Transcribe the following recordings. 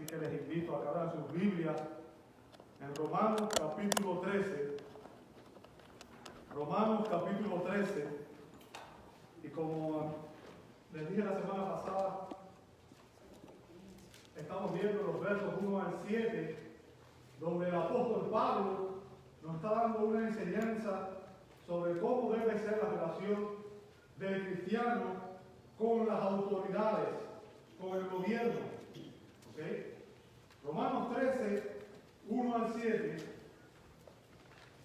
que les invito a que abran sus Biblias en Romanos capítulo 13. Romanos capítulo 13. Y como les dije la semana pasada, estamos viendo los versos 1 al 7, donde el apóstol Pablo nos está dando una enseñanza sobre cómo debe ser la relación del cristiano con las autoridades, con el gobierno. ¿Okay? Romanos 13, 1 al 7.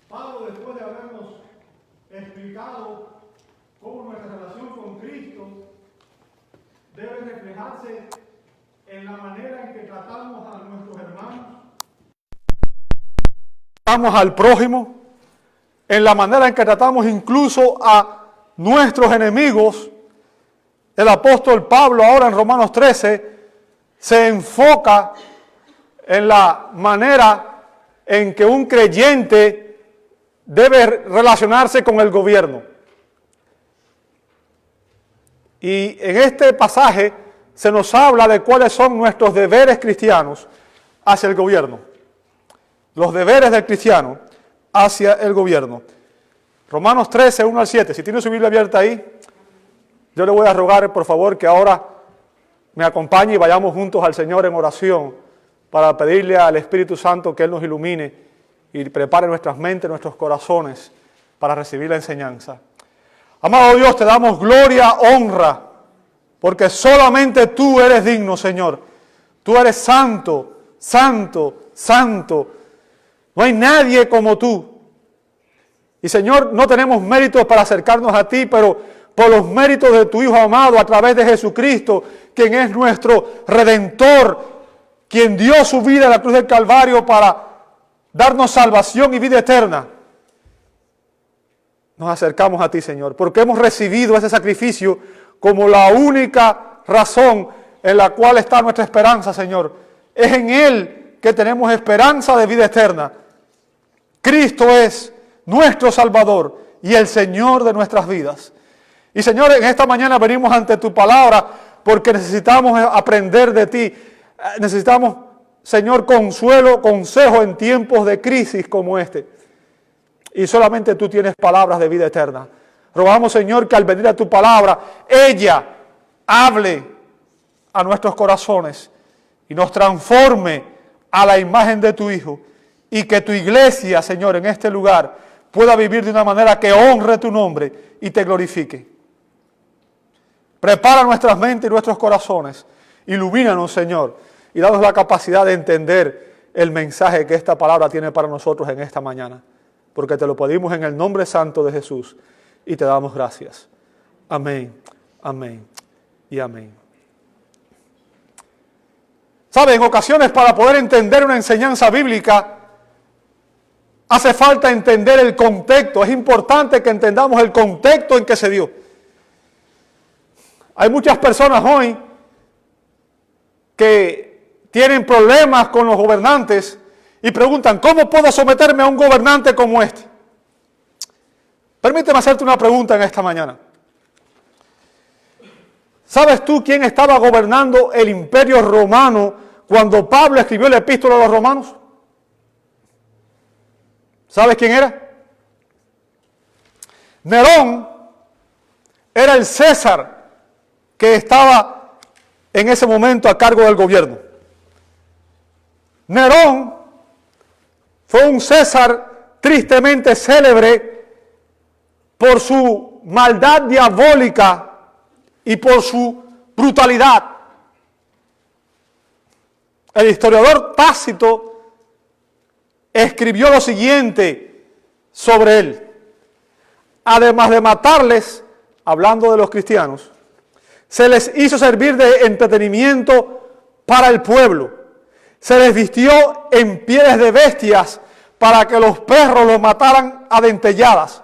Pablo, después de habernos explicado cómo nuestra relación con Cristo debe reflejarse en la manera en que tratamos a nuestros hermanos, tratamos al prójimo, en la manera en que tratamos incluso a nuestros enemigos, el apóstol Pablo ahora en Romanos 13 se enfoca en la manera en que un creyente debe relacionarse con el gobierno. Y en este pasaje se nos habla de cuáles son nuestros deberes cristianos hacia el gobierno. Los deberes del cristiano hacia el gobierno. Romanos 13, 1 al 7. Si tiene su Biblia abierta ahí, yo le voy a rogar, por favor, que ahora me acompañe y vayamos juntos al Señor en oración para pedirle al Espíritu Santo que Él nos ilumine y prepare nuestras mentes, nuestros corazones para recibir la enseñanza. Amado Dios, te damos gloria, honra, porque solamente tú eres digno, Señor. Tú eres santo, santo, santo. No hay nadie como tú. Y Señor, no tenemos méritos para acercarnos a ti, pero por los méritos de tu Hijo amado a través de Jesucristo, quien es nuestro Redentor, quien dio su vida en la cruz del Calvario para darnos salvación y vida eterna. Nos acercamos a ti, Señor, porque hemos recibido ese sacrificio como la única razón en la cual está nuestra esperanza, Señor. Es en Él que tenemos esperanza de vida eterna. Cristo es nuestro Salvador y el Señor de nuestras vidas. Y Señor, en esta mañana venimos ante tu palabra porque necesitamos aprender de ti. Necesitamos, Señor, consuelo, consejo en tiempos de crisis como este. Y solamente tú tienes palabras de vida eterna. Rogamos, Señor, que al venir a tu palabra, ella hable a nuestros corazones y nos transforme a la imagen de tu Hijo. Y que tu iglesia, Señor, en este lugar pueda vivir de una manera que honre tu nombre y te glorifique. Prepara nuestras mentes y nuestros corazones. Ilumínanos, Señor, y danos la capacidad de entender el mensaje que esta palabra tiene para nosotros en esta mañana. Porque te lo pedimos en el nombre santo de Jesús y te damos gracias. Amén, amén y amén. ¿Sabe? En ocasiones para poder entender una enseñanza bíblica hace falta entender el contexto. Es importante que entendamos el contexto en que se dio. Hay muchas personas hoy que tienen problemas con los gobernantes y preguntan, ¿cómo puedo someterme a un gobernante como este? Permíteme hacerte una pregunta en esta mañana. ¿Sabes tú quién estaba gobernando el imperio romano cuando Pablo escribió la epístola a los romanos? ¿Sabes quién era? Nerón era el César que estaba en ese momento a cargo del gobierno. Nerón fue un César tristemente célebre por su maldad diabólica y por su brutalidad. El historiador Tácito escribió lo siguiente sobre él. Además de matarles, hablando de los cristianos, se les hizo servir de entretenimiento para el pueblo. Se les vistió en pieles de bestias para que los perros los mataran a dentelladas.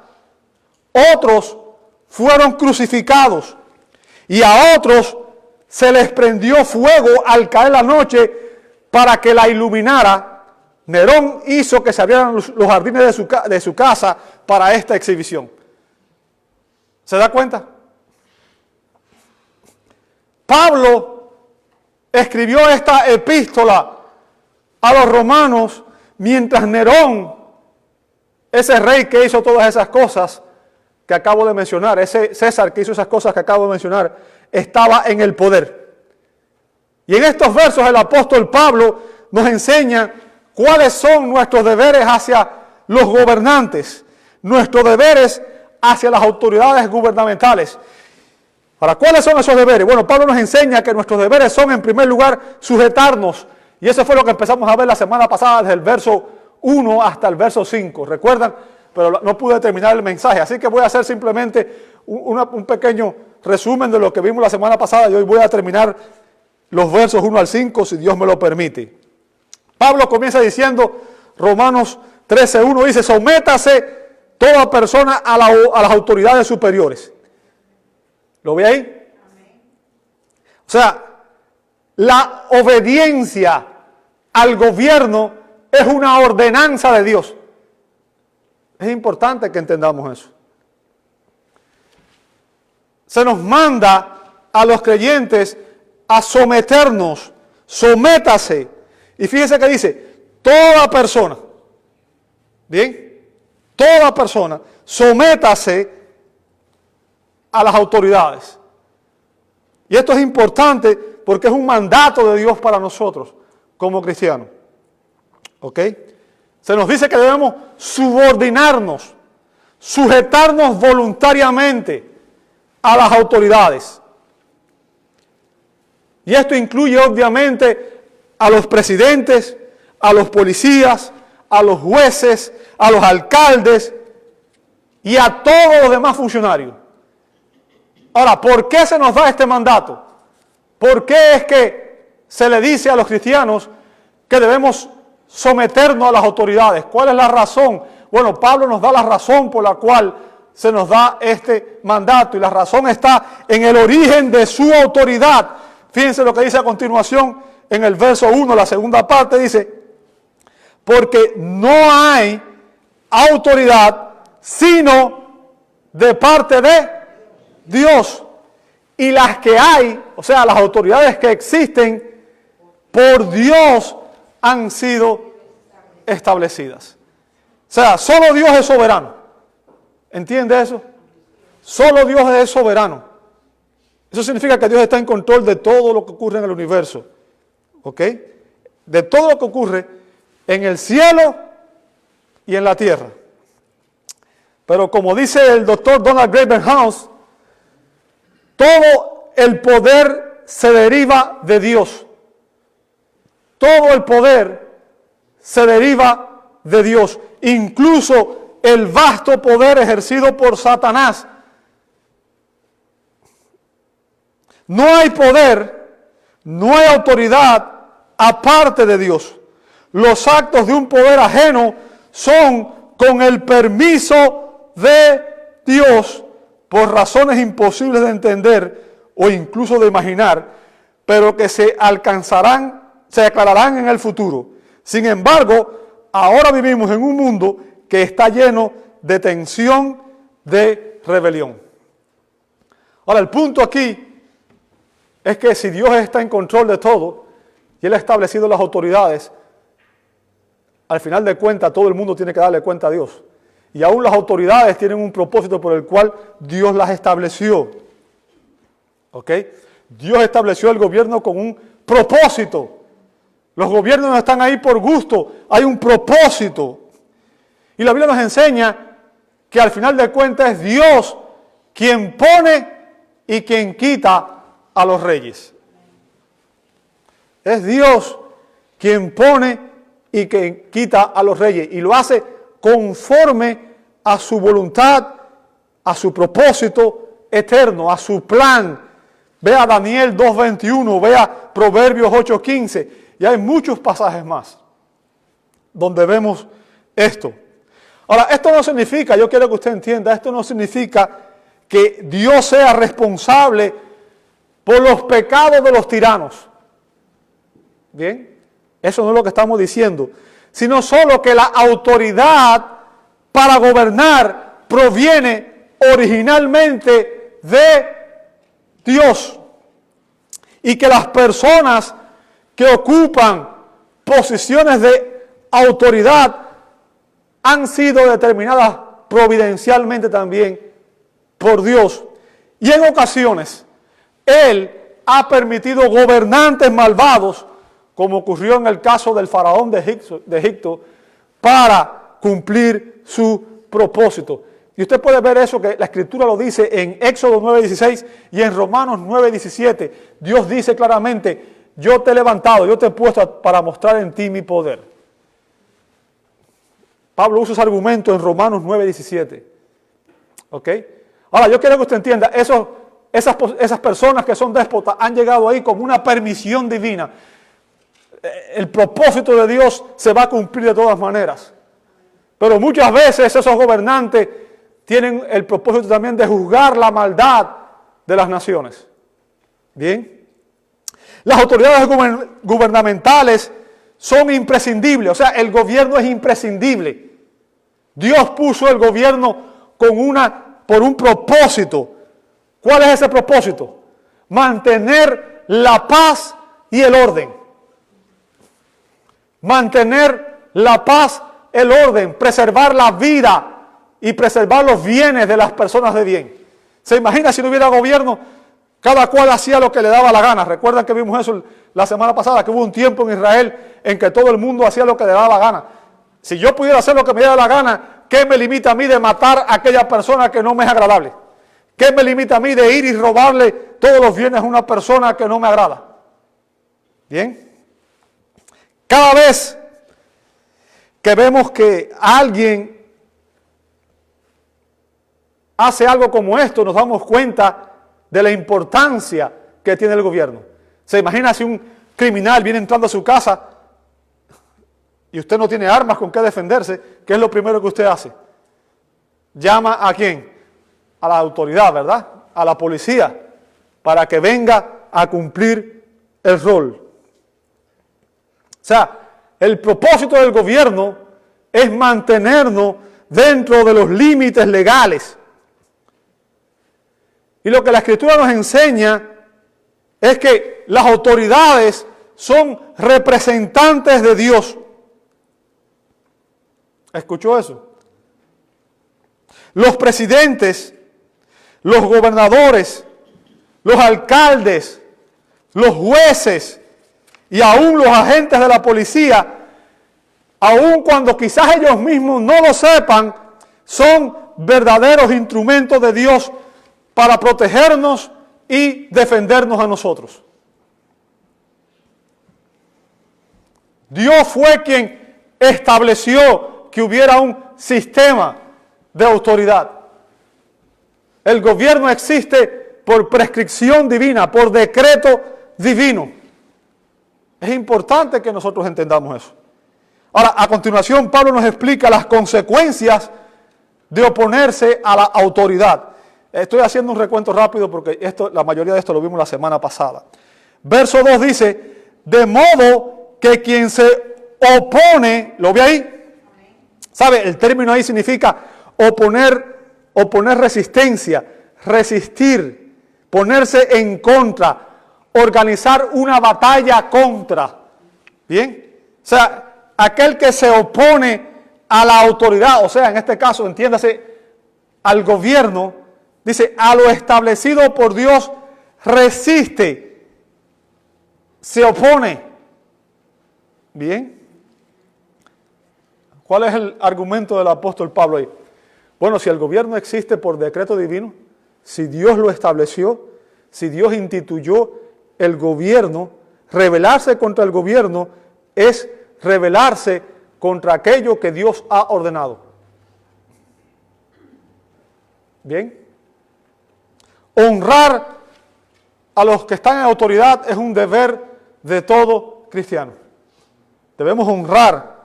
Otros fueron crucificados y a otros se les prendió fuego al caer la noche para que la iluminara. Nerón hizo que se abrieran los jardines de su casa para esta exhibición. ¿Se da cuenta? Pablo escribió esta epístola a los romanos mientras Nerón, ese rey que hizo todas esas cosas que acabo de mencionar, ese César que hizo esas cosas que acabo de mencionar, estaba en el poder. Y en estos versos el apóstol Pablo nos enseña cuáles son nuestros deberes hacia los gobernantes, nuestros deberes hacia las autoridades gubernamentales. Ahora, ¿cuáles son esos deberes? Bueno, Pablo nos enseña que nuestros deberes son, en primer lugar, sujetarnos. Y eso fue lo que empezamos a ver la semana pasada, desde el verso 1 hasta el verso 5. ¿Recuerdan? Pero no pude terminar el mensaje, así que voy a hacer simplemente un pequeño resumen de lo que vimos la semana pasada y hoy voy a terminar los versos 1 al 5, si Dios me lo permite. Pablo comienza diciendo, Romanos 13:1 dice, sométase toda persona a las autoridades superiores. ¿Lo ve ahí? O sea, la obediencia al gobierno es una ordenanza de Dios. Es importante que entendamos eso. Se nos manda a los creyentes a someternos, sométase. Y fíjense que dice, toda persona, ¿bien? Toda persona, sométase a las autoridades. Y esto es importante porque es un mandato de Dios para nosotros como cristianos. ¿Ok? Se nos dice que debemos subordinarnos, sujetarnos voluntariamente a las autoridades. Y esto incluye obviamente a los presidentes, a los policías, a los jueces, a los alcaldes y a todos los demás funcionarios. Ahora, ¿por qué se nos da este mandato? ¿Por qué es que se le dice a los cristianos que debemos someternos a las autoridades? ¿Cuál es la razón? Bueno, Pablo nos da la razón por la cual se nos da este mandato y la razón está en el origen de su autoridad. Fíjense lo que dice a continuación en el verso 1, la segunda parte dice, porque no hay autoridad sino de parte de Dios, y las que hay, o sea, las autoridades que existen, por Dios han sido establecidas. O sea, solo Dios es soberano. ¿Entiende eso? Solo Dios es soberano. Eso significa que Dios está en control de todo lo que ocurre en el universo. ¿Ok? De todo lo que ocurre en el cielo y en la tierra. Pero como dice el doctor Donald Gravenhouse, todo el poder se deriva de Dios. Todo el poder se deriva de Dios. Incluso el vasto poder ejercido por Satanás. No hay poder, no hay autoridad aparte de Dios. Los actos de un poder ajeno son con el permiso de Dios, por razones imposibles de entender o incluso de imaginar, pero que se aclararán en el futuro. Sin embargo, ahora vivimos en un mundo que está lleno de tensión, de rebelión. Ahora, el punto aquí es que si Dios está en control de todo y Él ha establecido las autoridades, al final de cuentas todo el mundo tiene que darle cuenta a Dios. Y aún las autoridades tienen un propósito por el cual Dios las estableció. ¿Ok? Dios estableció el gobierno con un propósito. Los gobiernos no están ahí por gusto, hay un propósito. Y la Biblia nos enseña que al final de cuentas es Dios quien pone y quien quita a los reyes. Es Dios quien pone y quien quita a los reyes. Y lo hace conforme a su voluntad, a su propósito eterno, a su plan. Vea Daniel 2:21, vea Proverbios 8:15. Y hay muchos pasajes más donde vemos esto. Ahora, esto no significa, yo quiero que usted entienda, esto no significa que Dios sea responsable por los pecados de los tiranos. Bien, eso no es lo que estamos diciendo, sino solo que la autoridad para gobernar proviene originalmente de Dios y que las personas que ocupan posiciones de autoridad han sido determinadas providencialmente también por Dios. Y en ocasiones, Él ha permitido gobernantes malvados, como ocurrió en el caso del faraón de Egipto, para cumplir su propósito. Y usted puede ver eso, que la Escritura lo dice en Éxodo 9:16 y en Romanos 9:17. Dios dice claramente, yo te he levantado, yo te he puesto para mostrar en ti mi poder. Pablo usa ese argumento en Romanos 9:17. ¿Ok? Ahora, yo quiero que usted entienda, esas personas que son déspotas han llegado ahí como una permisión divina. El propósito de Dios se va a cumplir de todas maneras. Pero muchas veces esos gobernantes tienen el propósito también de juzgar la maldad de las naciones. Bien. Las autoridades gubernamentales son imprescindibles, o sea, el gobierno es imprescindible. Dios puso el gobierno por un propósito. ¿Cuál es ese propósito? Mantener la paz y el orden. Mantener la paz, el orden, preservar la vida y preservar los bienes de las personas de bien. ¿Se imagina si no hubiera gobierno? Cada cual hacía lo que le daba la gana. Recuerdan que vimos eso la semana pasada, que hubo un tiempo en Israel en que todo el mundo hacía lo que le daba la gana. Si yo pudiera hacer lo que me diera la gana, ¿qué me limita a mí de matar a aquella persona que no me es agradable? ¿Qué me limita a mí de ir y robarle todos los bienes a una persona que no me agrada? Bien. Cada vez que vemos que alguien hace algo como esto, nos damos cuenta de la importancia que tiene el gobierno. ¿Se imagina si un criminal viene entrando a su casa y usted no tiene armas con qué defenderse? ¿Qué es lo primero que usted hace? Llama ¿a quién? A la autoridad, ¿verdad? A la policía, para que venga a cumplir el rol. O sea, el propósito del gobierno es mantenernos dentro de los límites legales. Y lo que la Escritura nos enseña es que las autoridades son representantes de Dios. ¿Escuchó eso? Los presidentes, los gobernadores, los alcaldes, los jueces y aún los agentes de la policía, aun cuando quizás ellos mismos no lo sepan, son verdaderos instrumentos de Dios para protegernos y defendernos a nosotros. Dios fue quien estableció que hubiera un sistema de autoridad. El gobierno existe por prescripción divina, por decreto divino. Es importante que nosotros entendamos eso. Ahora, a continuación, Pablo nos explica las consecuencias de oponerse a la autoridad. Estoy haciendo un recuento rápido porque la mayoría de esto lo vimos la semana pasada. Verso 2 dice, de modo que quien se opone, ¿lo ve ahí? ¿Sabe? El término ahí significa oponer resistencia, resistir, ponerse en contra, organizar una batalla contra. ¿Bien? O sea, aquel que se opone a la autoridad, o sea, en este caso, entiéndase, al gobierno, dice, a lo establecido por Dios, resiste, se opone. Bien. ¿Cuál es el argumento del apóstol Pablo ahí? Bueno, si el gobierno existe por decreto divino, si Dios lo estableció, si Dios instituyó el gobierno, rebelarse contra el gobierno es rebelarse contra aquello que Dios ha ordenado. Bien. Honrar a los que están en autoridad es un deber de todo cristiano. Debemos honrar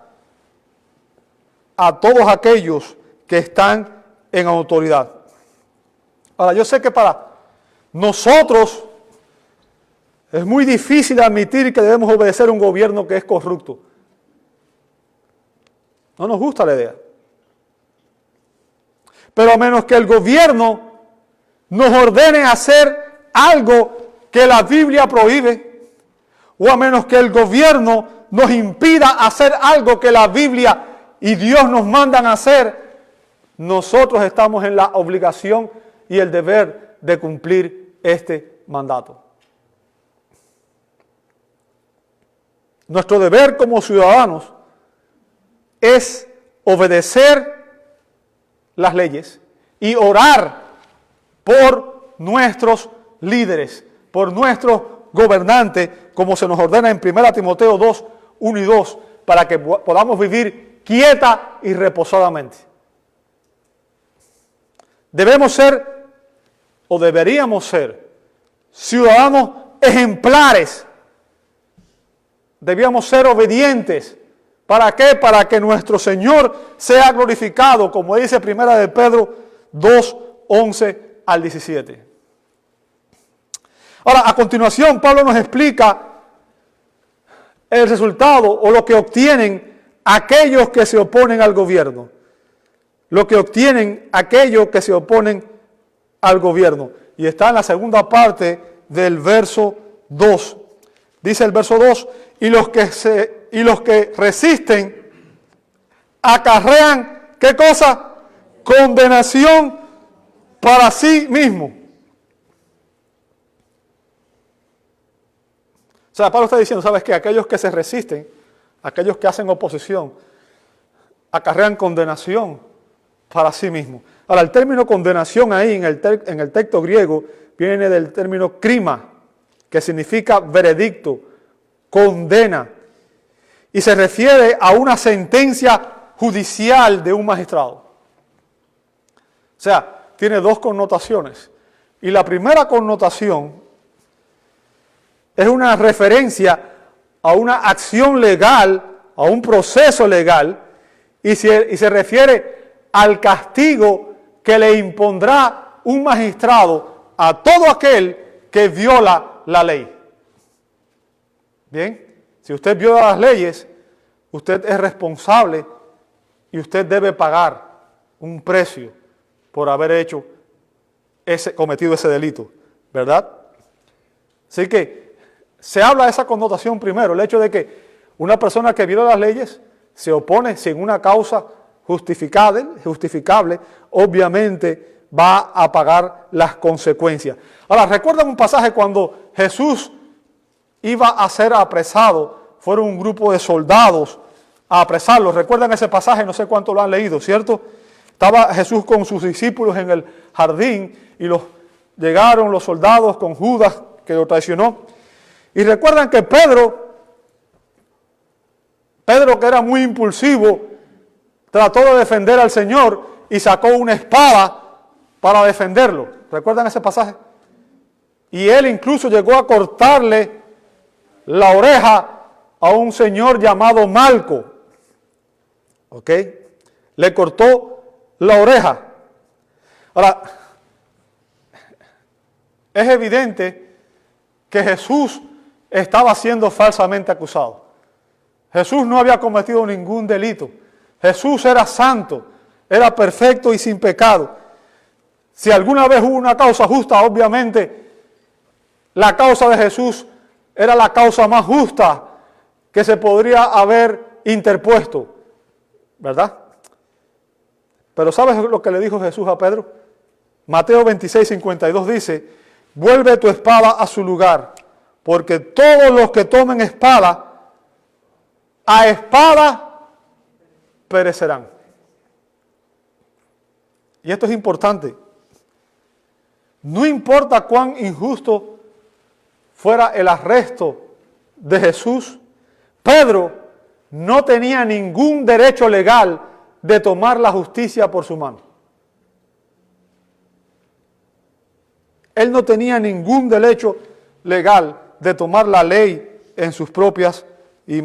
a todos aquellos que están en autoridad. Ahora, yo sé que para nosotros es muy difícil admitir que debemos obedecer a un gobierno que es corrupto. No nos gusta la idea. Pero a menos que el gobierno nos ordene hacer algo que la Biblia prohíbe, o a menos que el gobierno nos impida hacer algo que la Biblia y Dios nos mandan a hacer, nosotros estamos en la obligación y el deber de cumplir este mandato. Nuestro deber como ciudadanos es obedecer las leyes y orar por nuestros líderes, por nuestros gobernantes, como se nos ordena en 1 Timoteo 2, 1 y 2, para que podamos vivir quieta y reposadamente. Debemos ser, o deberíamos ser, ciudadanos ejemplares. Debíamos ser obedientes. ¿Para qué? Para que nuestro Señor sea glorificado, como dice 1 de Pedro 2, 11 al 17. Ahora, a continuación, Pablo nos explica el resultado o lo que obtienen aquellos que se oponen al gobierno. Lo que obtienen aquellos que se oponen al gobierno. Y está en la segunda parte del verso 2. Dice el verso 2, y los que resisten acarrean, ¿qué cosa? Condenación para sí mismo. O sea, Pablo está diciendo, ¿sabes qué? Aquellos que se resisten, aquellos que hacen oposición, acarrean condenación para sí mismo. Ahora, el término condenación ahí en el texto griego viene del término krima, que significa veredicto, condena, y se refiere a una sentencia judicial de un magistrado. O sea, tiene dos connotaciones. Y la primera connotación es una referencia a una acción legal, a un proceso legal, y se refiere al castigo que le impondrá un magistrado a todo aquel que viola la ley. Bien, si usted viola las leyes, usted es responsable y usted debe pagar un precio por haber cometido ese delito, ¿verdad? Así que se habla de esa connotación primero, el hecho de que una persona que viola las leyes se opone sin una causa justificable, obviamente va a pagar las consecuencias. Ahora, ¿recuerdan un pasaje cuando Jesús iba a ser apresado? Fueron un grupo de soldados a apresarlo. ¿Recuerdan ese pasaje? No sé cuánto lo han leído, ¿cierto? Estaba Jesús con sus discípulos en el jardín y llegaron los soldados con Judas, que lo traicionó. Y recuerdan que Pedro, que era muy impulsivo, trató de defender al Señor y sacó una espada para defenderlo. ¿Recuerdan ese pasaje? Y él incluso llegó a cortarle la oreja a un señor llamado Malco. ¿Ok? Le cortó la oreja. Ahora, es evidente que Jesús estaba siendo falsamente acusado. Jesús no había cometido ningún delito. Jesús era santo, era perfecto y sin pecado. Si alguna vez hubo una causa justa, obviamente la causa de Jesús era la causa más justa que se podría haber interpuesto, ¿verdad? Pero ¿sabes lo que le dijo Jesús a Pedro? Mateo 26, 52 dice, vuelve tu espada a su lugar, porque todos los que tomen espada, a espada perecerán. Y esto es importante. No importa cuán injusto fuera el arresto de Jesús, Pedro no tenía ningún derecho legal de tomar la justicia por su mano. Él no tenía ningún derecho legal de tomar la ley en sus propias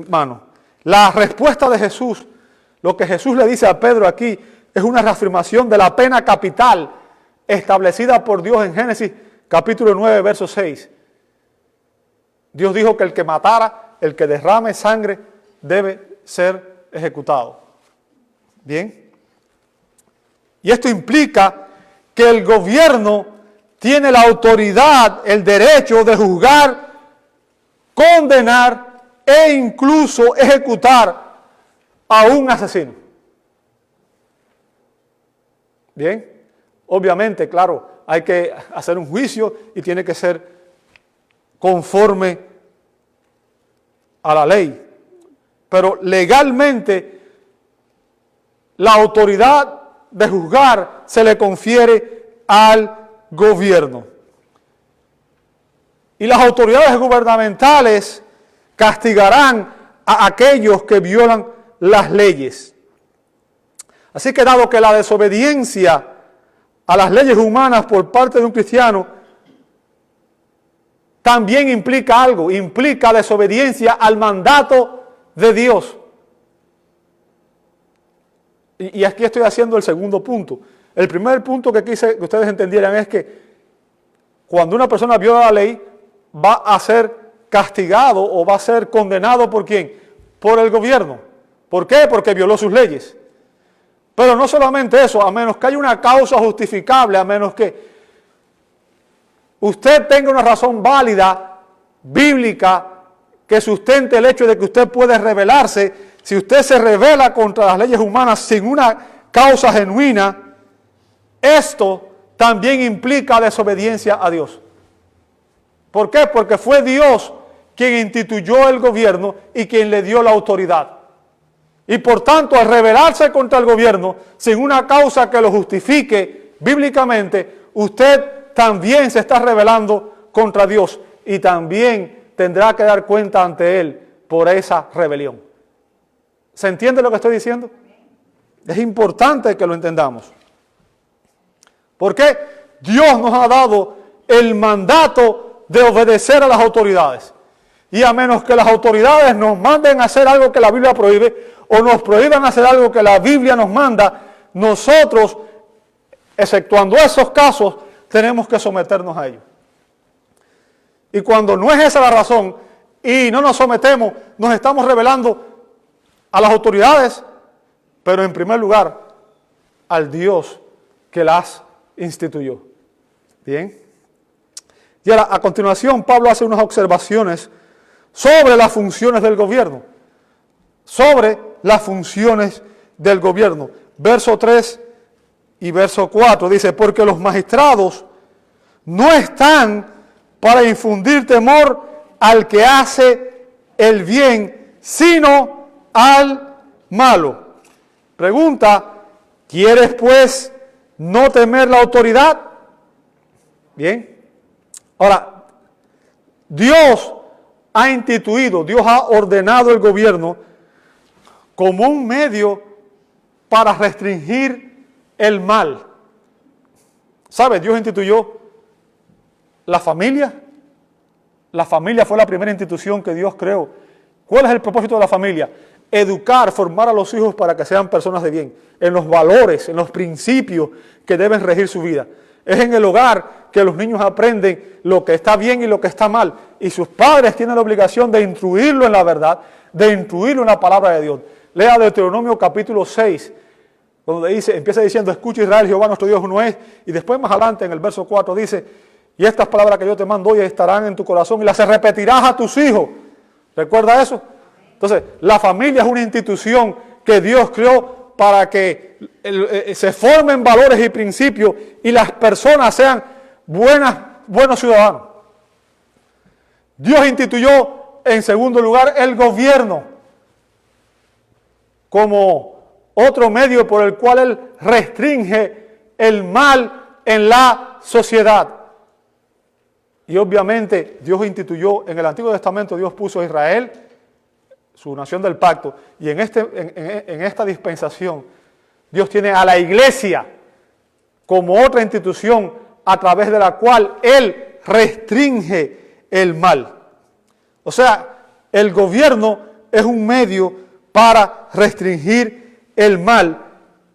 manos. La respuesta de Jesús, lo que Jesús le dice a Pedro aquí, es una reafirmación de la pena capital establecida por Dios en Génesis capítulo 9, verso 6. Dios dijo que el que matara, el que derrame sangre, debe ser ejecutado. Bien. Y esto implica que el gobierno tiene la autoridad, el derecho de juzgar condenar e incluso ejecutar a un asesino. Bien, obviamente, claro, hay que hacer un juicio y tiene que ser conforme a la ley. Pero legalmente, la autoridad de juzgar se le confiere al gobierno. Y las autoridades gubernamentales castigarán a aquellos que violan las leyes. Así que dado que la desobediencia a las leyes humanas por parte de un cristiano también implica algo, implica desobediencia al mandato de Dios. Y aquí estoy haciendo el segundo punto. El primer punto que quise que ustedes entendieran es que cuando una persona viola la ley, va a ser castigado o va a ser condenado ¿por quién? Por el gobierno. ¿Por qué? Porque violó sus leyes. Pero no solamente eso, a menos que haya una causa justificable, a menos que usted tenga una razón válida, bíblica, que sustente el hecho de que usted puede rebelarse. Si usted se rebela contra las leyes humanas sin una causa genuina, esto también implica desobediencia a Dios. ¿Por qué? Porque fue Dios quien instituyó el gobierno y quien le dio la autoridad. Y por tanto, al rebelarse contra el gobierno, sin una causa que lo justifique bíblicamente, usted también se está rebelando contra Dios y también tendrá que dar cuenta ante Él por esa rebelión. ¿Se entiende lo que estoy diciendo? Es importante que lo entendamos. Porque Dios nos ha dado el mandato de obedecer a las autoridades. Y a menos que las autoridades nos manden a hacer algo que la Biblia prohíbe, o nos prohíban hacer algo que la Biblia nos manda, nosotros, exceptuando esos casos, tenemos que someternos a ellos. Y cuando no es esa la razón, y no nos sometemos, nos estamos rebelando a las autoridades, pero en primer lugar, al Dios que las instituyó. Bien. Y ahora, a continuación, Pablo hace unas observaciones sobre las funciones del gobierno. Sobre las funciones del gobierno. Verso 3 y verso 4 dice, porque los magistrados no están para infundir temor al que hace el bien, sino al malo. Pregunta, ¿quieres pues no temer la autoridad? Bien. Ahora, Dios ha instituido, Dios ha ordenado el gobierno como un medio para restringir el mal. ¿Sabe? Dios instituyó la familia. La familia fue la primera institución que Dios creó. ¿Cuál es el propósito de la familia? Educar, formar a los hijos para que sean personas de bien, en los valores, en los principios que deben regir su vida. Es en el hogar que los niños aprenden lo que está bien y lo que está mal. Y sus padres tienen la obligación de instruirlo en la verdad, de instruirlo en la palabra de Dios. Lea Deuteronomio capítulo 6, donde dice, empieza diciendo, escucha Israel, Jehová nuestro Dios uno es. Y después más adelante en el verso 4 dice, y estas palabras que yo te mando hoy estarán en tu corazón y las repetirás a tus hijos. ¿Recuerda eso? Entonces, la familia es una institución que Dios creó para que se formen valores y principios y las personas sean buenos ciudadanos. Dios instituyó, en segundo lugar, el gobierno como otro medio por el cual Él restringe el mal en la sociedad. Y obviamente Dios instituyó, en el Antiguo Testamento Dios puso a Israel, su nación del pacto, y en esta dispensación Dios tiene a la iglesia como otra institución a través de la cual Él restringe el mal. O sea, el gobierno es un medio para restringir el mal.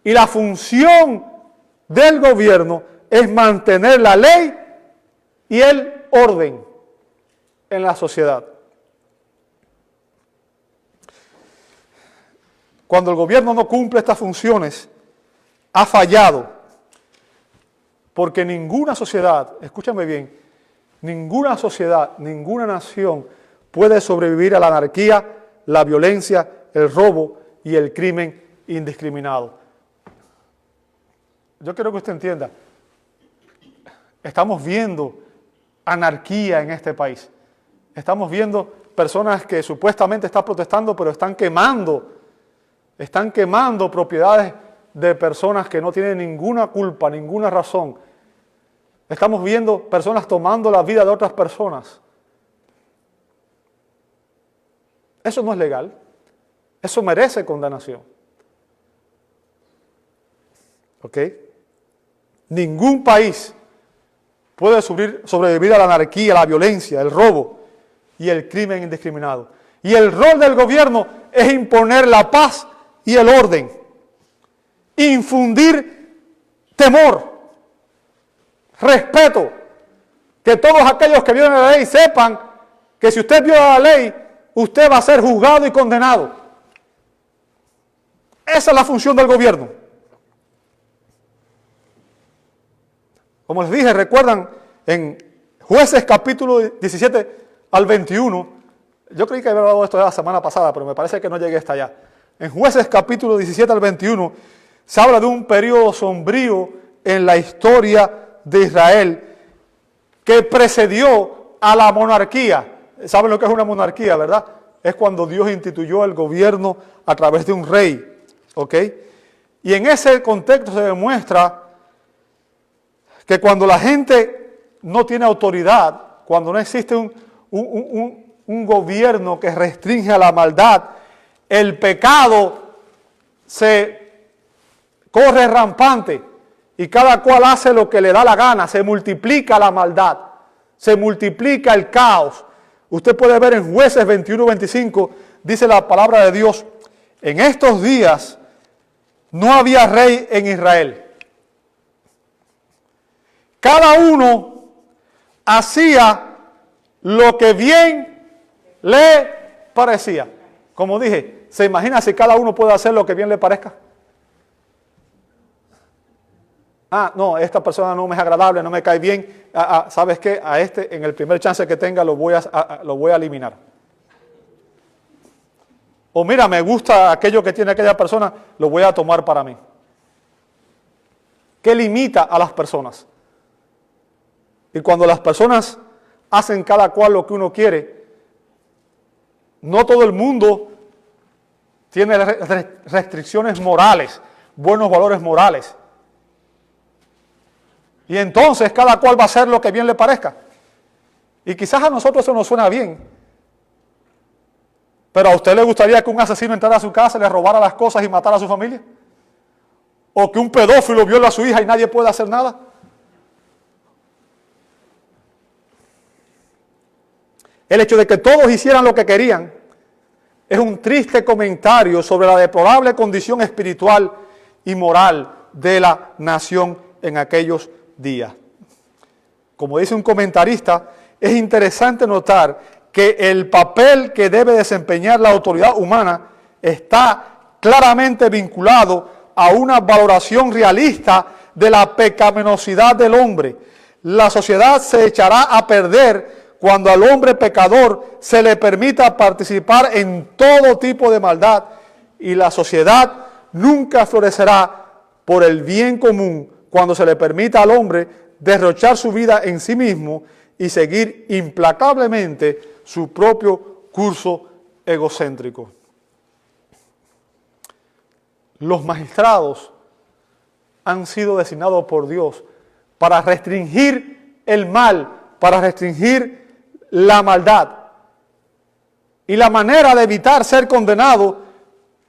Y la función del gobierno es mantener la ley y el orden en la sociedad. Cuando el gobierno no cumple estas funciones, ha fallado. Porque ninguna sociedad, escúchame bien, ninguna sociedad, ninguna nación puede sobrevivir a la anarquía, la violencia, el robo y el crimen indiscriminado. Yo quiero que usted entienda, estamos viendo anarquía en este país. Estamos viendo personas que supuestamente están protestando, pero están quemando propiedades de personas que no tienen ninguna culpa, ninguna razón. Estamos viendo personas tomando la vida de otras personas. Eso no es legal. Eso merece condenación. ¿Ok? Ningún país puede sobrevivir a la anarquía, la violencia, el robo y el crimen indiscriminado. Y el rol del gobierno es imponer la paz y el orden, infundir temor, respeto, que todos aquellos que violen la ley sepan que si usted viola la ley, usted va a ser juzgado y condenado. Esa es la función del gobierno. Como les dije, recuerdan en Jueces capítulo 17 al 21, yo creí que había hablado de esto ya la semana pasada, pero me parece que no llegué hasta allá. En Jueces capítulo 17 al 21 se habla de un periodo sombrío en la historia de Israel que precedió a la monarquía. ¿Saben lo que es una monarquía, verdad? Es cuando Dios instituyó el gobierno a través de un rey, ¿ok? Y en ese contexto se demuestra que cuando la gente no tiene autoridad, cuando no existe un gobierno que restringe a la maldad, el pecado se corre rampante y cada cual hace lo que le da la gana, se multiplica la maldad, se multiplica el caos. Usted puede ver en Jueces 21-25, dice la palabra de Dios, en estos días no había rey en Israel. Cada uno hacía lo que bien le parecía. Como dije, ¿se imagina si cada uno puede hacer lo que bien le parezca? Ah, no, esta persona no me es agradable, no me cae bien. ¿Sabes qué? A este, en el primer chance que tenga, lo voy a eliminar. O mira, me gusta aquello que tiene aquella persona, lo voy a tomar para mí. ¿Qué limita a las personas? Y cuando las personas hacen cada cual lo que uno quiere, no todo el mundo tiene restricciones morales, buenos valores morales. Y entonces cada cual va a hacer lo que bien le parezca. Y quizás a nosotros eso nos suena bien. Pero ¿a usted le gustaría que un asesino entrara a su casa, le robara las cosas y matara a su familia? ¿O que un pedófilo viola a su hija y nadie pueda hacer nada? El hecho de que todos hicieran lo que querían es un triste comentario sobre la deplorable condición espiritual y moral de la nación en aquellos días. Como dice un comentarista, es interesante notar que el papel que debe desempeñar la autoridad humana está claramente vinculado a una valoración realista de la pecaminosidad del hombre. La sociedad se echará a perder cuando al hombre pecador se le permita participar en todo tipo de maldad, y la sociedad nunca florecerá por el bien común cuando se le permita al hombre derrochar su vida en sí mismo y seguir implacablemente su propio curso egocéntrico. Los magistrados han sido designados por Dios para restringir el mal, para restringir la maldad. Y la manera de evitar ser condenado,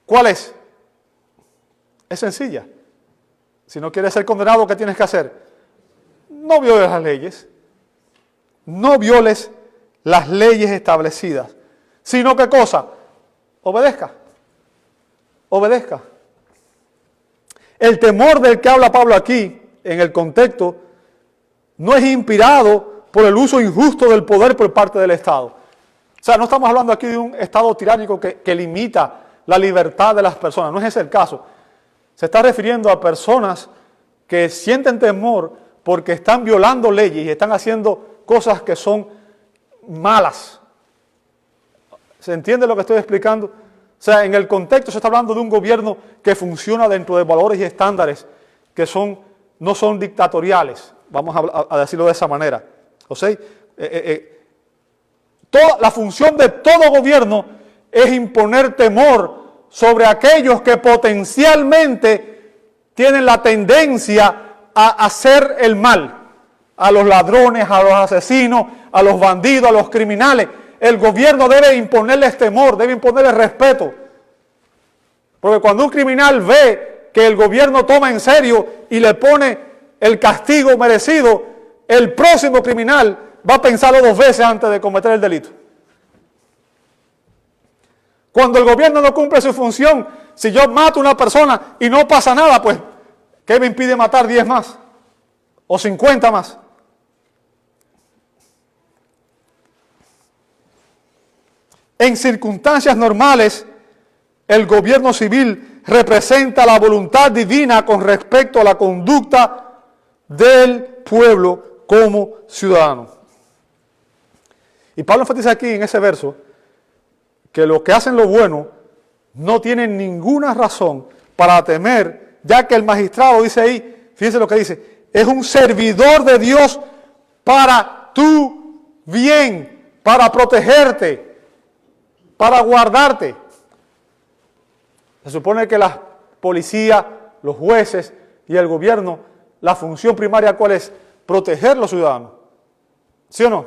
¿cuál es? Es sencilla. Si no quieres ser condenado, ¿qué tienes que hacer? No violes las leyes. No violes las leyes establecidas. Sino, ¿qué cosa? Obedezca. Obedezca. El temor del que habla Pablo aquí, en el contexto, no es inspirado por el uso injusto del poder por parte del Estado. O sea, no estamos hablando aquí de un Estado tiránico que limita la libertad de las personas. No es ese el caso. Se está refiriendo a personas que sienten temor porque están violando leyes y están haciendo cosas que son malas. ¿Se entiende lo que estoy explicando? O sea, en el contexto se está hablando de un gobierno que funciona dentro de valores y estándares que no son dictatoriales, vamos a decirlo de esa manera. O sea, la función de todo gobierno es imponer temor sobre aquellos que potencialmente tienen la tendencia a hacer el mal, a los ladrones, a los asesinos, a los bandidos, a los criminales. El gobierno debe imponerles temor, debe imponerles respeto. Porque cuando un criminal ve que el gobierno toma en serio y le pone el castigo merecido, el próximo criminal va a pensarlo 2 veces antes de cometer el delito. Cuando el gobierno no cumple su función, si yo mato a una persona y no pasa nada, pues, ¿qué me impide matar 10 más? O 50 más. En circunstancias normales, el gobierno civil representa la voluntad divina con respecto a la conducta del pueblo como ciudadano. Y Pablo enfatiza aquí en ese verso que los que hacen lo bueno no tienen ninguna razón para temer, ya que el magistrado dice ahí, fíjense lo que dice, es un servidor de Dios para tu bien, para protegerte, para guardarte. Se supone que la policía, los jueces y el gobierno, la función primaria, ¿cuál es? Proteger a los ciudadanos. ¿Sí o no?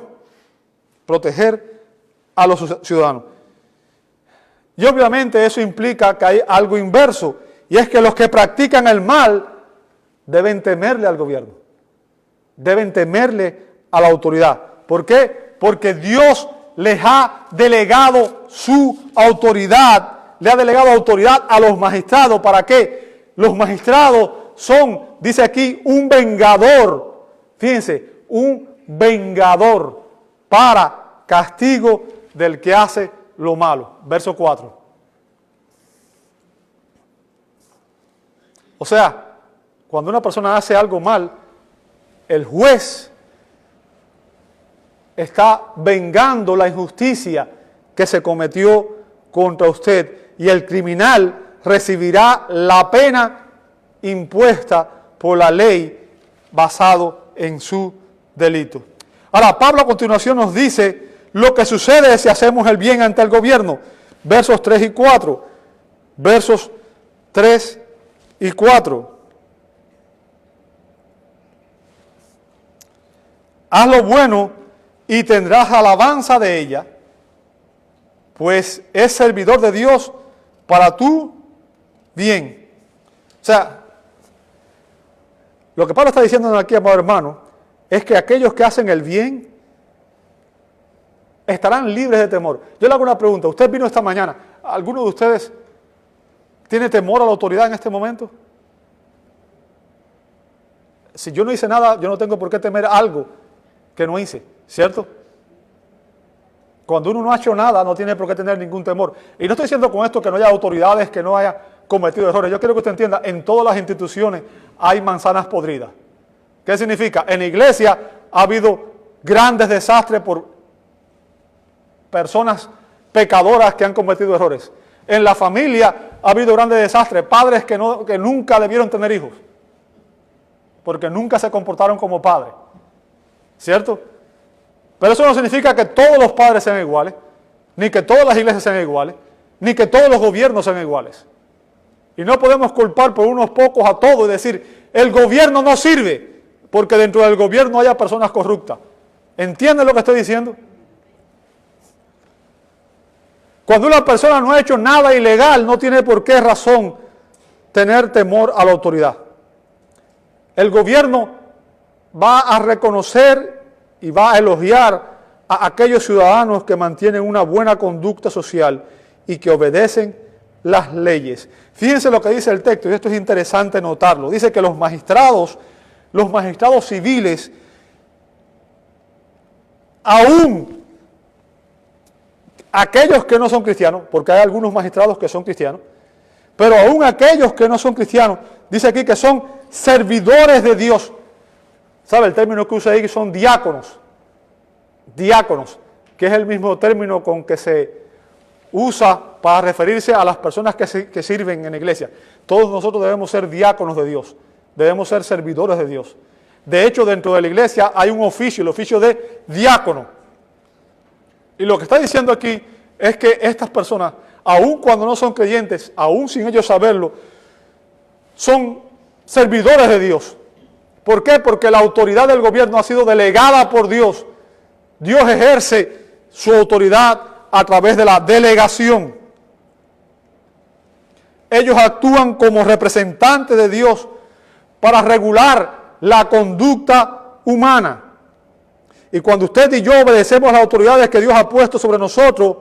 Proteger a los ciudadanos. Y obviamente eso implica que hay algo inverso, y es que los que practican el mal deben temerle al gobierno, deben temerle a la autoridad. ¿Por qué? Porque Dios les ha delegado su autoridad, le ha delegado autoridad a los magistrados. ¿Para qué? Los magistrados son, dice aquí, un vengador. Fíjense, un vengador para castigo del que hace lo malo. Verso 4. O sea, cuando una persona hace algo mal, el juez está vengando la injusticia que se cometió contra usted, y el criminal recibirá la pena impuesta por la ley basado en su delito. Ahora, Pablo a continuación nos dice lo que sucede si hacemos el bien ante el gobierno. Versos 3 y 4. Versos 3 y 4. Haz lo bueno y tendrás alabanza de ella, pues es servidor de Dios para tu bien. O sea, lo que Pablo está diciendo aquí, amado hermano, es que aquellos que hacen el bien estarán libres de temor. Yo le hago una pregunta. Usted vino esta mañana. ¿Alguno de ustedes tiene temor a la autoridad en este momento? Si yo no hice nada, yo no tengo por qué temer algo que no hice, ¿cierto? Cuando uno no ha hecho nada, no tiene por qué tener ningún temor. Y no estoy diciendo con esto que no haya autoridades, que no haya cometido errores. Yo quiero que usted entienda, en todas las instituciones hay manzanas podridas. ¿Qué significa? En la iglesia ha habido grandes desastres por personas pecadoras que han cometido errores. En la familia ha habido grandes desastres, padres que nunca debieron tener hijos, porque nunca se comportaron como padres, ¿cierto? Pero eso no significa que todos los padres sean iguales, ni que todas las iglesias sean iguales, ni que todos los gobiernos sean iguales. Y no podemos culpar por unos pocos a todos y decir, el gobierno no sirve, porque dentro del gobierno haya personas corruptas. ¿Entienden lo que estoy diciendo? Cuando una persona no ha hecho nada ilegal, no tiene por qué razón tener temor a la autoridad. El gobierno va a reconocer y va a elogiar a aquellos ciudadanos que mantienen una buena conducta social y que obedecen las leyes. Fíjense lo que dice el texto, y esto es interesante notarlo. Dice que los magistrados civiles, aún aquellos que no son cristianos, porque hay algunos magistrados que son cristianos, pero aún aquellos que no son cristianos, dice aquí que son servidores de Dios. ¿Sabe el término que usa ahí? Son diáconos. Diáconos, que es el mismo término con que se usa para referirse a las personas que sirven en la iglesia. Todos nosotros debemos ser diáconos de Dios, debemos ser servidores de Dios. De hecho, dentro de la iglesia hay un oficio, el oficio de diácono. Y lo que está diciendo aquí es que estas personas, aun cuando no son creyentes, aun sin ellos saberlo, son servidores de Dios. ¿Por qué? Porque la autoridad del gobierno ha sido delegada por Dios. Dios ejerce su autoridad a través de la delegación. Ellos actúan como representantes de Dios para regular la conducta humana. Y cuando usted y yo obedecemos las autoridades que Dios ha puesto sobre nosotros,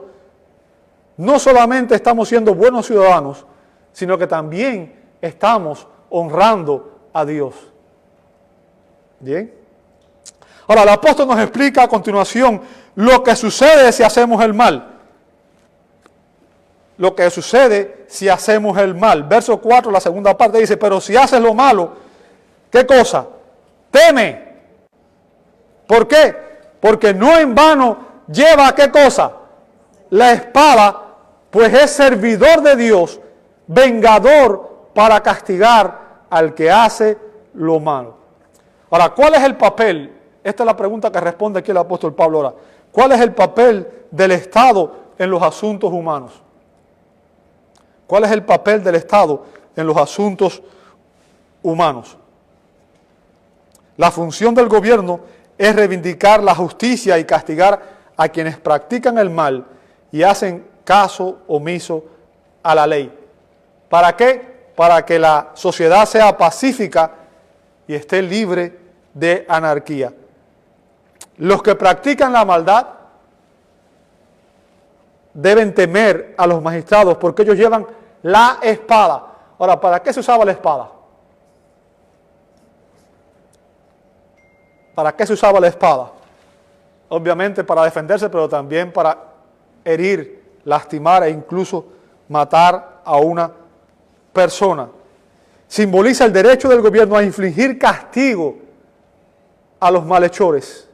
no solamente estamos siendo buenos ciudadanos, sino que también estamos honrando a Dios. ¿Bien? Ahora, el apóstol nos explica a continuación lo que sucede si hacemos el mal. Lo que sucede si hacemos el mal. Verso 4, la segunda parte dice, pero si haces lo malo, ¿qué cosa? Teme. ¿Por qué? Porque no en vano lleva, ¿qué cosa? La espada, pues es servidor de Dios, vengador para castigar al que hace lo malo. Ahora, ¿cuál es el papel? Esta es la pregunta que responde aquí el apóstol Pablo ahora. ¿Cuál es el papel del Estado en los asuntos humanos? ¿Cuál es el papel del Estado en los asuntos humanos? La función del gobierno es reivindicar la justicia y castigar a quienes practican el mal y hacen caso omiso a la ley. ¿Para qué? Para que la sociedad sea pacífica y esté libre de anarquía. Los que practican la maldad deben temer a los magistrados porque ellos llevan la espada. Ahora, ¿para qué se usaba la espada? ¿Para qué se usaba la espada? Obviamente para defenderse, pero también para herir, lastimar e incluso matar a una persona. Simboliza el derecho del gobierno a infligir castigo a los malhechores,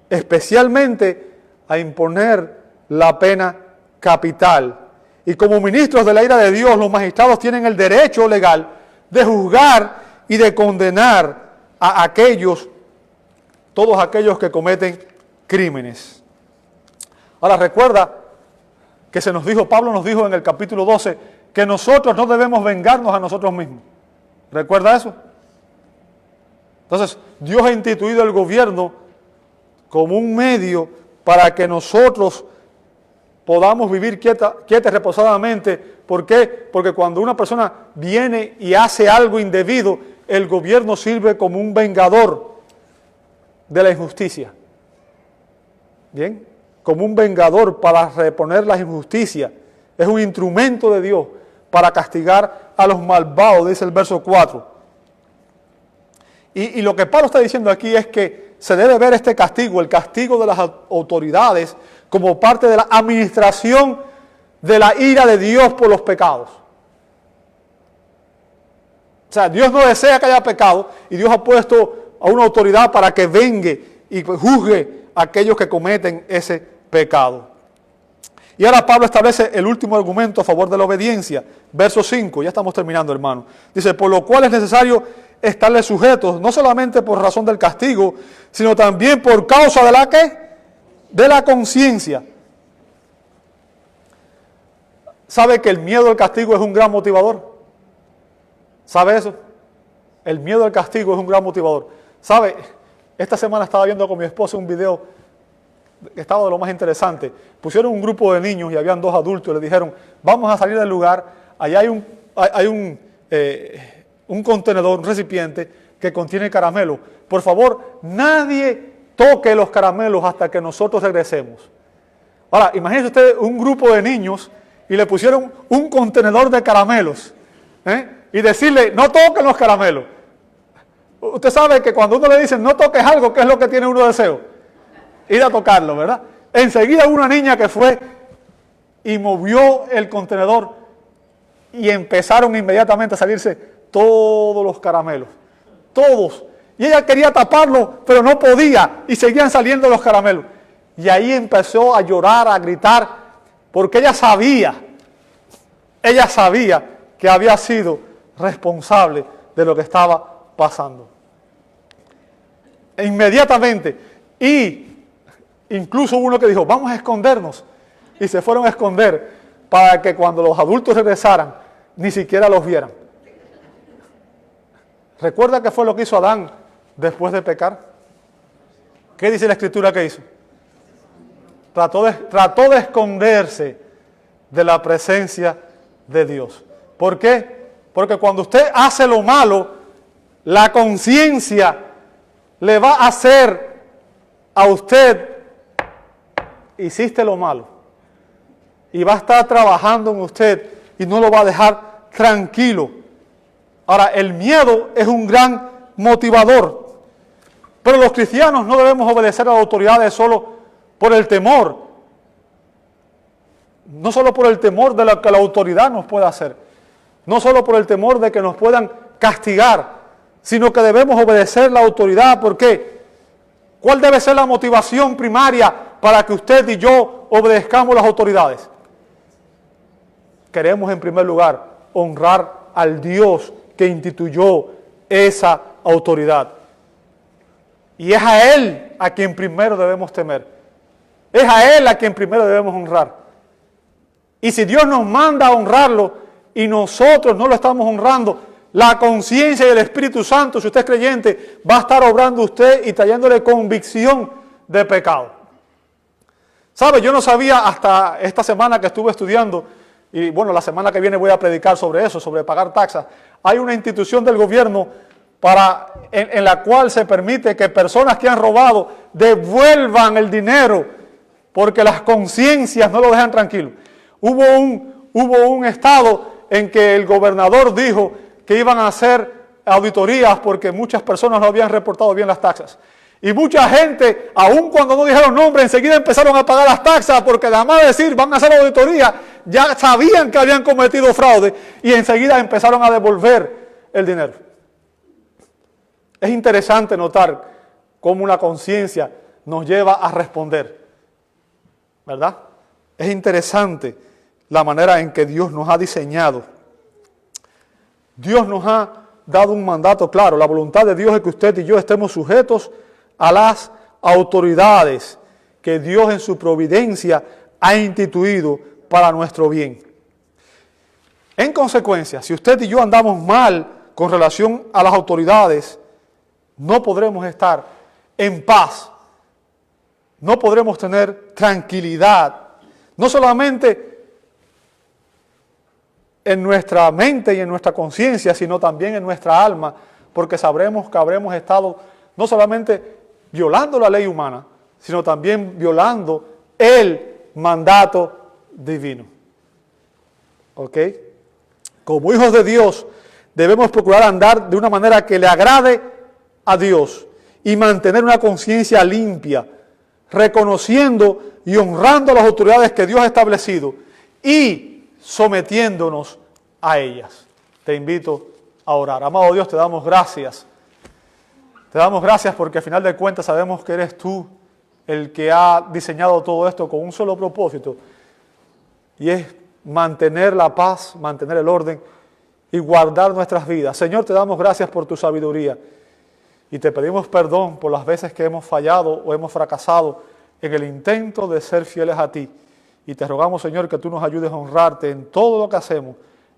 especialmente a imponer la pena capital. Y como ministros de la ira de Dios, los magistrados tienen el derecho legal de juzgar y de condenar a todos aquellos que cometen crímenes. Ahora recuerda que Pablo nos dijo en el capítulo 12, que nosotros no debemos vengarnos a nosotros mismos. ¿Recuerda eso? Entonces, Dios ha instituido el gobierno como un medio para que nosotros podamos vivir quieta y reposadamente. ¿Por qué? Porque cuando una persona viene y hace algo indebido, el gobierno sirve como un vengador de la injusticia. ¿Bien? Como un vengador para reponer la injusticia. Es un instrumento de Dios para castigar a los malvados, dice el verso 4. Y lo que Pablo está diciendo aquí es que se debe ver este castigo, el castigo de las autoridades, como parte de la administración de la ira de Dios por los pecados. O sea, Dios no desea que haya pecado y Dios ha puesto a una autoridad para que vengue y juzgue a aquellos que cometen ese pecado. Y ahora Pablo establece el último argumento a favor de la obediencia. Verso 5, ya estamos terminando, hermano. Dice, por lo cual es necesario estarle sujetos, no solamente por razón del castigo, sino también por causa de la ¿qué? De la conciencia. ¿Sabe que el miedo al castigo es un gran motivador? ¿Sabe eso? El miedo al castigo es un gran motivador. ¿Sabe? Esta semana estaba viendo con mi esposa un video que estaba de lo más interesante. Pusieron un grupo de niños y habían 2 adultos y le dijeron, vamos a salir del lugar, allá hay un contenedor, un recipiente que contiene caramelo. Por favor, nadie toque los caramelos hasta que nosotros regresemos. Ahora, imagínense ustedes un grupo de niños y le pusieron un contenedor de caramelos, y decirle, no toquen los caramelos. Usted sabe que cuando uno le dice, no toques algo, ¿qué es lo que tiene uno deseo? Ir a tocarlo, ¿verdad? Enseguida una niña que fue y movió el contenedor y empezaron inmediatamente a salirse todos los caramelos, todos. Y ella quería taparlo, pero no podía y seguían saliendo los caramelos. Y ahí empezó a llorar, a gritar porque ella sabía que había sido responsable de lo que estaba pasando. E inmediatamente, y incluso uno que dijo, vamos a escondernos, y se fueron a esconder para que cuando los adultos regresaran, ni siquiera los vieran. ¿Recuerda qué fue lo que hizo Adán después de pecar? ¿Qué dice la Escritura que hizo? Trató de esconderse de la presencia de Dios. ¿Por qué? Porque cuando usted hace lo malo, la conciencia le va a hacer a usted, hiciste lo malo. Y va a estar trabajando en usted y no lo va a dejar tranquilo. Ahora, el miedo es un gran motivador. Pero los cristianos no debemos obedecer a las autoridades solo por el temor. No solo por el temor de lo que la autoridad nos pueda hacer. No solo por el temor de que nos puedan castigar, sino que debemos obedecer la autoridad. ¿Por qué? ¿Cuál debe ser la motivación primaria para que usted y yo obedezcamos las autoridades? Queremos en primer lugar honrar al Dios que instituyó esa autoridad. Y es a Él a quien primero debemos temer. Es a Él a quien primero debemos honrar. Y si Dios nos manda a honrarlo y nosotros no lo estamos honrando, la conciencia y el Espíritu Santo, si usted es creyente, va a estar obrando usted y trayéndole convicción de pecado. ¿Sabe? Yo no sabía hasta esta semana que estuve estudiando, y bueno, la semana que viene voy a predicar sobre eso, sobre pagar taxas. Hay una institución del gobierno en la cual se permite que personas que han robado devuelvan el dinero porque las conciencias no lo dejan tranquilo. Hubo un estado en que el gobernador dijo que iban a hacer auditorías porque muchas personas no habían reportado bien las taxas. Y mucha gente, aun cuando no dijeron nombre, enseguida empezaron a pagar las taxas porque nada más decir van a hacer auditoría, ya sabían que habían cometido fraude y enseguida empezaron a devolver el dinero. Es interesante notar cómo una conciencia nos lleva a responder, ¿verdad? Es interesante la manera en que Dios nos ha diseñado. Dios nos ha dado un mandato claro. La voluntad de Dios es que usted y yo estemos sujetos a las autoridades que Dios en su providencia ha instituido para nuestro bien. En consecuencia, si usted y yo andamos mal con relación a las autoridades, no podremos estar en paz, no podremos tener tranquilidad, no solamente en nuestra mente y en nuestra conciencia, sino también en nuestra alma, porque sabremos que habremos estado no solamente violando la ley humana, sino también violando el mandato divino. ¿Ok? Como hijos de Dios, debemos procurar andar de una manera que le agrade a Dios y mantener una conciencia limpia, reconociendo y honrando a las autoridades que Dios ha establecido y sometiéndonos a ellas. Te invito a orar. Amado Dios, te damos gracias. Te damos gracias porque al final de cuentas sabemos que eres tú el que ha diseñado todo esto con un solo propósito, y es mantener la paz, mantener el orden y guardar nuestras vidas. Señor, te damos gracias por tu sabiduría y te pedimos perdón por las veces que hemos fallado o hemos fracasado en el intento de ser fieles a ti. Y te rogamos, Señor, que tú nos ayudes a honrarte en todo lo que hacemos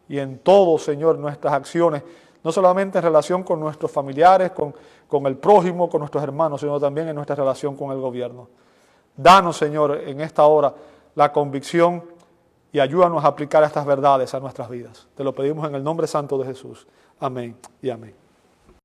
y en todo, Señor, nuestras acciones, no solamente en relación con nuestros familiares, con el prójimo, con nuestros hermanos, sino también en nuestra relación con el gobierno. Danos, Señor, en esta hora la convicción y ayúdanos a aplicar estas verdades a nuestras vidas. Te lo pedimos en el nombre santo de Jesús. Amén y amén.